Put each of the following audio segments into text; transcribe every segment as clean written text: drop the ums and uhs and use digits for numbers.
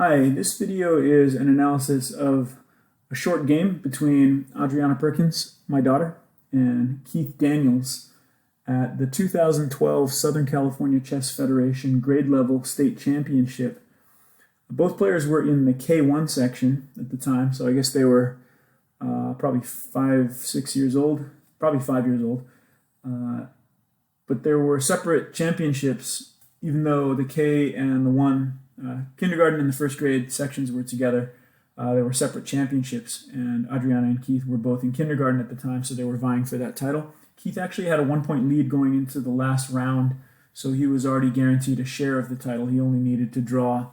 Hi, this video is an analysis of a short game between K.Daniels-A.Perkins, my daughter, and Keith Daniels at the 2012 Southern California Chess Federation grade level state championship. Both players were in the K1 section at the time, so I guess they were probably 5 years old, probably 5 years old. But there were separate championships, even though the K and the 1 kindergarten and the first grade sections were together. There were separate championships, and Adriana and Keith were both in kindergarten at the time, so they were vying for that title. Keith actually had a 1-point lead going into the last round, so he was already guaranteed a share of the title. He only needed to draw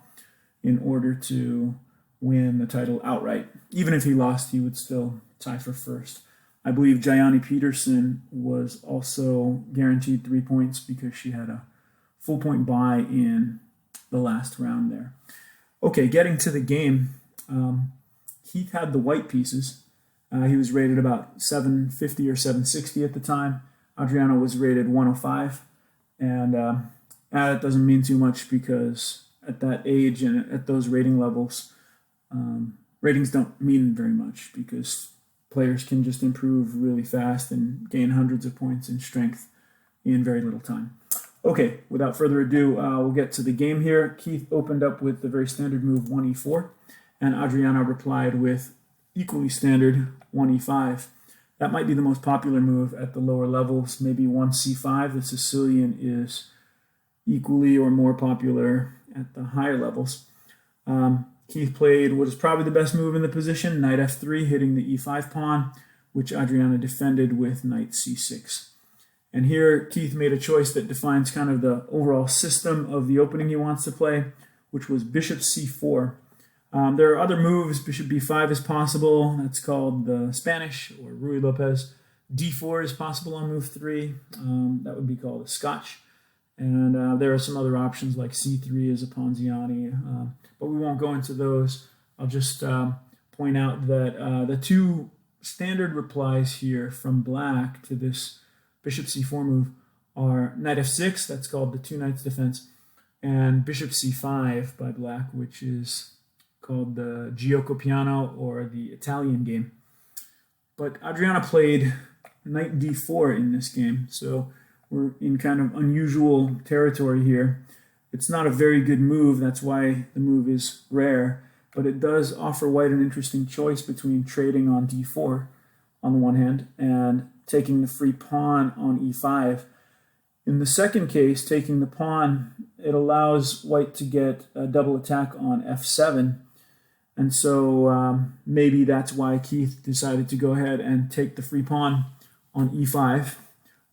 in order to win the title outright. Even if he lost, he would still tie for first. I believe Jayani Peterson was also guaranteed 3 points because she had a full point bye in the last round there. Okay, getting to the game, Keith had the white pieces. He was rated about 750 or 760 at the time. Adriana was rated 105, and that doesn't mean too much because at that age and at those rating levels, ratings don't mean very much because players can just improve really fast and gain hundreds of points in strength in very little time. Okay, without further ado, we'll get to the game here. Keith opened up with the very standard move 1e4, and Adriana replied with equally standard 1e5. That might be the most popular move at the lower levels. Maybe 1c5, the Sicilian, is equally or more popular at the higher levels. Keith played what is probably the best move in the position, knight f3, hitting the e5 pawn, which Adriana defended with knight c6. And here Keith made a choice that defines kind of the overall system of the opening he wants to play, which was bishop c4. There are other moves. Bishop b5 is possible. That's called the Spanish or Ruy Lopez. d4 is possible on move 3. That would be called a Scotch. And there are some other options like c3 is a Ponziani, but we won't go into those. I'll just point out that the two standard replies here from black to this bishop c4 move are knight f6, that's called the two knights defense, and bishop c5 by black, which is called the Gioco Piano or the Italian game. But Adriana played knight d4 in this game, so we're in kind of unusual territory here. It's not a very good move, that's why the move is rare, but it does offer white an interesting choice between trading on d4 on the one hand and taking the free pawn on e5. In the second case, taking the pawn, it allows white to get a double attack on f7, and so maybe that's why Keith decided to go ahead and take the free pawn on e5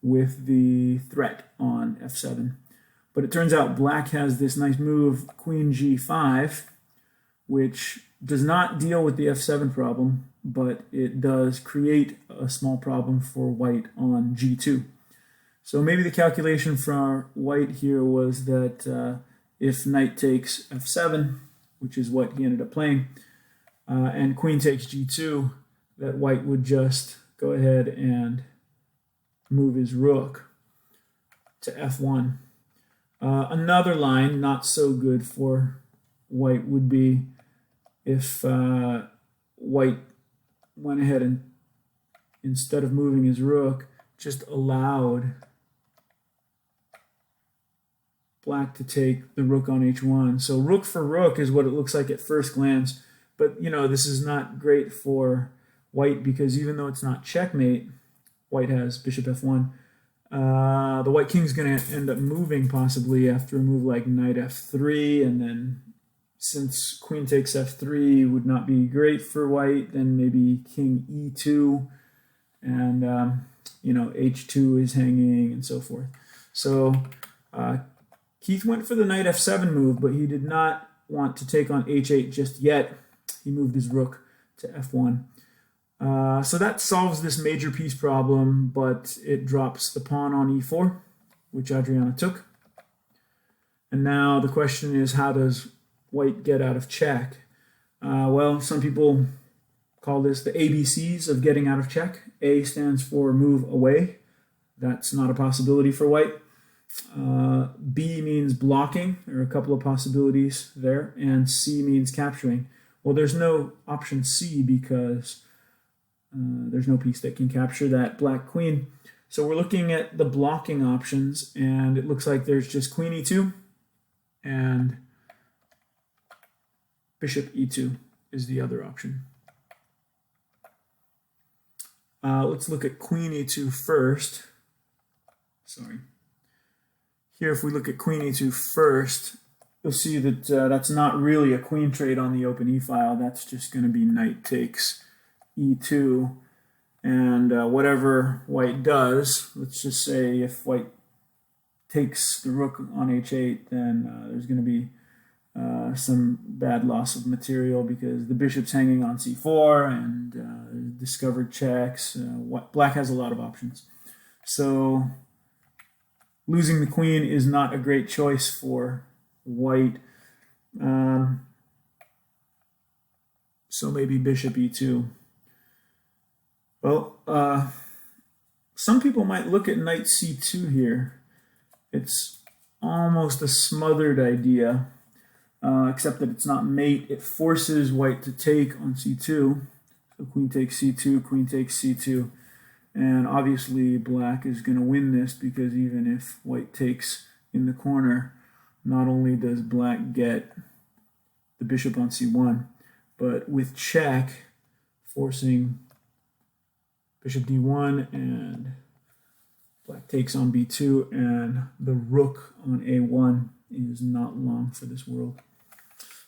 with the threat on f7. But it turns out black has this nice move, queen g5, which does not deal with the f7 problem, but it does create a small problem for white on g2. So maybe the calculation for white here was that if knight takes f7, which is what he ended up playing, and queen takes g2, that white would just go ahead and move his rook to f1. Another line, not so good for white, would be if white went ahead and, instead of moving his rook, just allowed black to take the rook on h1. So rook for rook is what it looks like at first glance, but you know, this is not great for white because even though it's not checkmate, white has bishop f1. The white king's going to end up moving possibly after a move like knight f3, and then since queen takes f3 would not be great for white, then maybe king e2, and you know, h2 is hanging and so forth. So Keith went for the knight f7 move, but he did not want to take on h8 just yet. He moved his rook to f1. So that solves this major piece problem, but it drops the pawn on e4, which Adriana took. And now the question is, how does white get out of check? Well, some people call this the ABCs of getting out of check. A stands for move away. That's not a possibility for white. B means blocking. There are a couple of possibilities there. And C means capturing. Well, there's no option C because there's no piece that can capture that black queen. So we're looking at the blocking options, and it looks like there's just queen e2 and bishop e2 is the other option. Let's look at queen e2 first. Sorry. Here, if we look at queen e2 first, you'll see that that's not really a queen trade on the open e-file. That's just going to be knight takes e2. And whatever white does, let's just say if white takes the rook on h8, then there's going to be some bad loss of material because the bishop's hanging on c4 and discovered checks. Black has a lot of options. So losing the queen is not a great choice for white. So maybe bishop e2. Well, some people might look at knight c2 here. It's almost a smothered idea, except that it's not mate. It forces white to take on c2. So queen takes c2, queen takes c2. And obviously black is going to win this because even if white takes in the corner, not only does black get the bishop on c1, but with check, forcing bishop d1, and black takes on b2, and the rook on a1 is not long for this world.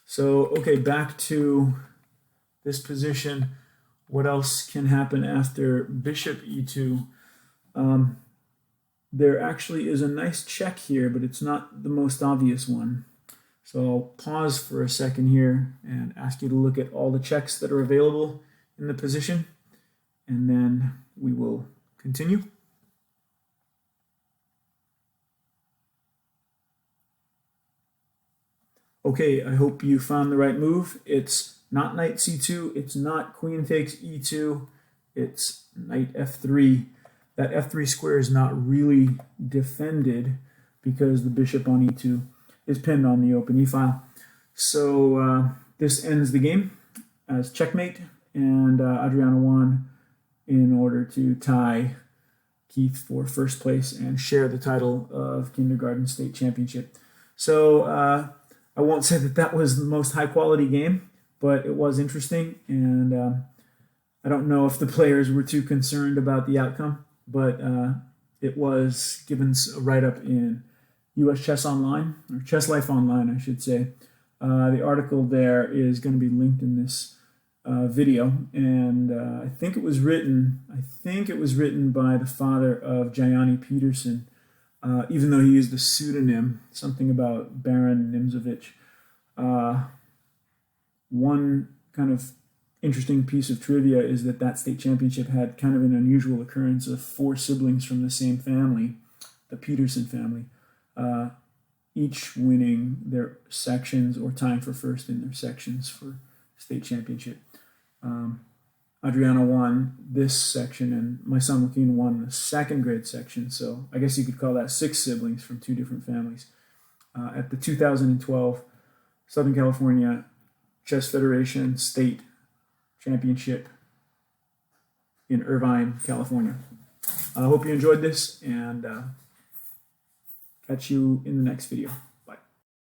So, okay, back to this position. What else can happen after bishop e2? There actually is a nice check here, but it's not the most obvious one. So I'll pause for a second here and ask you to look at all the checks that are available in the position, and then we will continue. Okay, I hope you found the right move. It's not knight c2, it's not queen takes e2, it's knight f3. That f3 square is not really defended because the bishop on e2 is pinned on the open e-file. So this ends the game as checkmate, and Adriano won in order to tie Keith for first place and share the title of kindergarten state championship. So I won't say that that was the most high quality game, but it was interesting, and I don't know if the players were too concerned about the outcome, but it was given a write-up in US Chess Online, or Chess Life Online, I should say. The article there is going to be linked in this video, and I think it was written by the father of Gianni Peterson, even though he used a pseudonym, something about Baron Nimzovich. One kind of interesting piece of trivia is that that state championship had kind of an unusual occurrence of 4 siblings from the same family, the Peterson family, each winning their sections or tying for first in their sections for state championship. Adriano won this section, and my son Joaquin won the second grade section, so I guess you could call that 6 siblings from 2 different families. At the 2012 Southern California Chess Federation State Championship in Irvine, California. I hope you enjoyed this, and catch you in the next video.